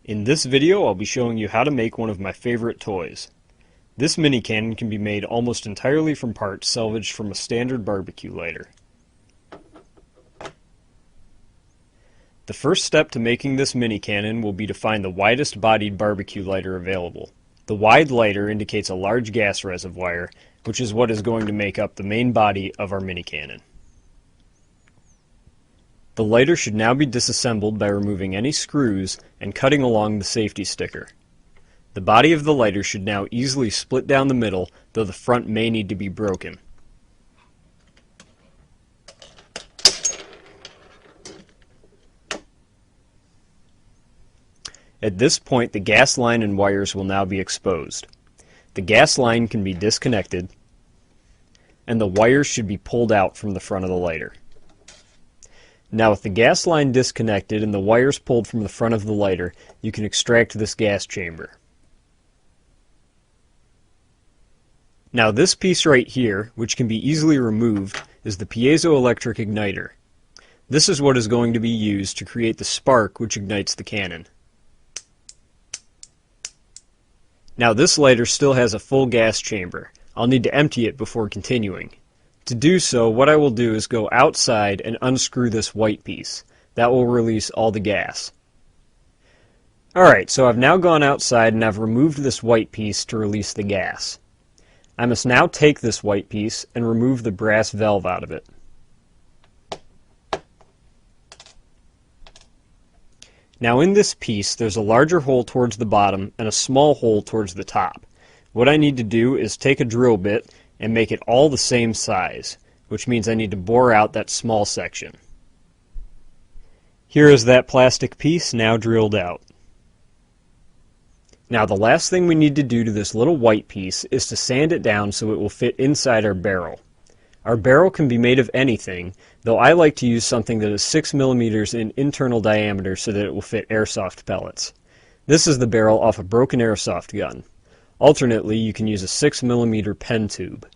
In this video, I'll be showing you how to make one of my favorite toys. This mini cannon can be made almost entirely from parts salvaged from a standard barbecue lighter. The first step to making this mini cannon will be to find the widest bodied barbecue lighter available. The wide lighter indicates a large gas reservoir, which is what is going to make up the main body of our mini cannon. The lighter should now be disassembled by removing any screws and cutting along the safety sticker. The body of the lighter should now easily split down the middle, though the front may need to be broken. At this point, the gas line and wires will now be exposed. The gas line can be disconnected, and the wires should be pulled out from the front of the lighter. Now with the gas line disconnected and the wires pulled from the front of the lighter, you can extract this gas chamber. Now this piece right here, which can be easily removed, is the piezoelectric igniter. This is what is going to be used to create the spark which ignites the cannon. Now this lighter still has a full gas chamber. I'll need to empty it before continuing. To do so, what I will do is go outside and unscrew this white piece. That will release all the gas. Alright, so I've now gone outside and I've removed this white piece to release the gas. I must now take this white piece and remove the brass valve out of it. Now in this piece, there's a larger hole towards the bottom and a small hole towards the top. What I need to do is take a drill bit and make it all the same size, which means I need to bore out that small section. Here is that plastic piece now drilled out. Now the last thing we need to do to this little white piece is to sand it down so it will fit inside our barrel. Our barrel can be made of anything, though I like to use something that is 6 millimeters in internal diameter so that it will fit airsoft pellets. This is the barrel off a broken airsoft gun. Alternately, you can use a 6 millimeter pen tube.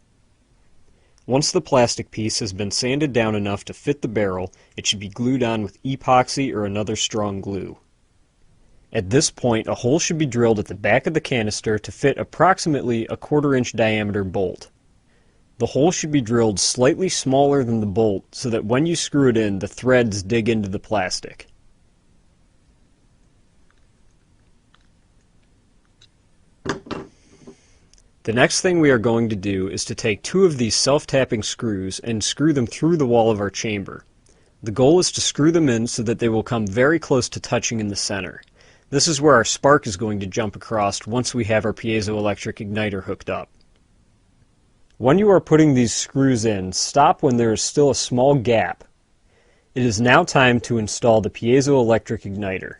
Once the plastic piece has been sanded down enough to fit the barrel, it should be glued on with epoxy or another strong glue. At this point, a hole should be drilled at the back of the canister to fit approximately a 1/4 inch diameter bolt. The hole should be drilled slightly smaller than the bolt so that when you screw it in, the threads dig into the plastic. The next thing we are going to do is to take 2 of these self-tapping screws and screw them through the wall of our chamber. The goal is to screw them in so that they will come very close to touching in the center. This is where our spark is going to jump across once we have our piezoelectric igniter hooked up. When you are putting these screws in, stop when there is still a small gap. It is now time to install the piezoelectric igniter.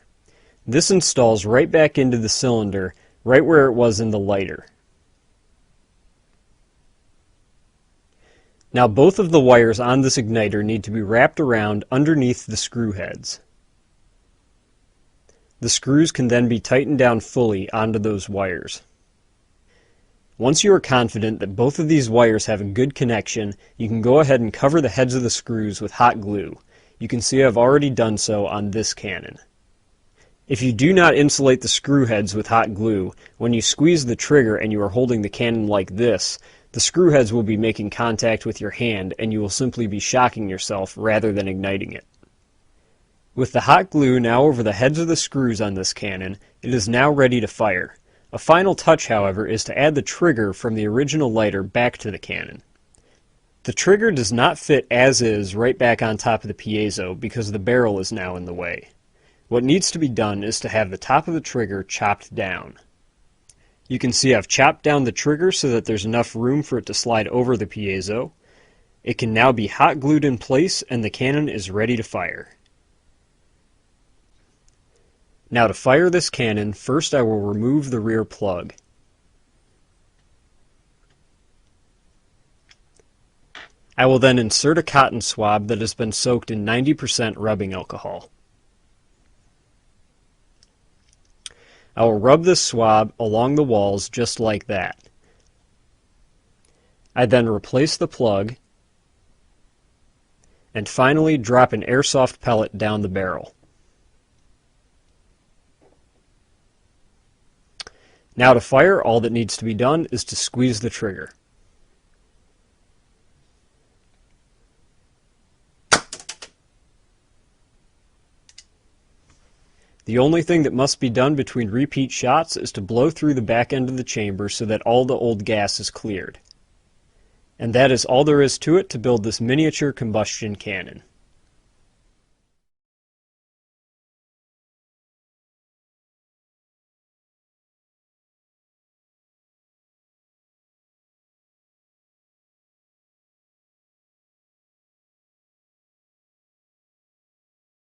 This installs right back into the cylinder, right where it was in the lighter. Now both of the wires on this igniter need to be wrapped around underneath the screw heads. The screws can then be tightened down fully onto those wires. Once you are confident that both of these wires have a good connection, you can go ahead and cover the heads of the screws with hot glue. You can see I've already done so on this cannon. If you do not insulate the screw heads with hot glue, when you squeeze the trigger and you are holding the cannon like this, the screw heads will be making contact with your hand and you will simply be shocking yourself rather than igniting it. With the hot glue now over the heads of the screws on this cannon, it is now ready to fire. A final touch, however, is to add the trigger from the original lighter back to the cannon. The trigger does not fit as is right back on top of the piezo because the barrel is now in the way. What needs to be done is to have the top of the trigger chopped down. You can see I've chopped down the trigger so that there's enough room for it to slide over the piezo. It can now be hot glued in place and the cannon is ready to fire. Now to fire this cannon, first I will remove the rear plug. I will then insert a cotton swab that has been soaked in 90% rubbing alcohol. I will rub this swab along the walls just like that. I then replace the plug and finally drop an airsoft pellet down the barrel. Now to fire, all that needs to be done is to squeeze the trigger. The only thing that must be done between repeat shots is to blow through the back end of the chamber so that all the old gas is cleared. And that is all there is to it to build this miniature combustion cannon.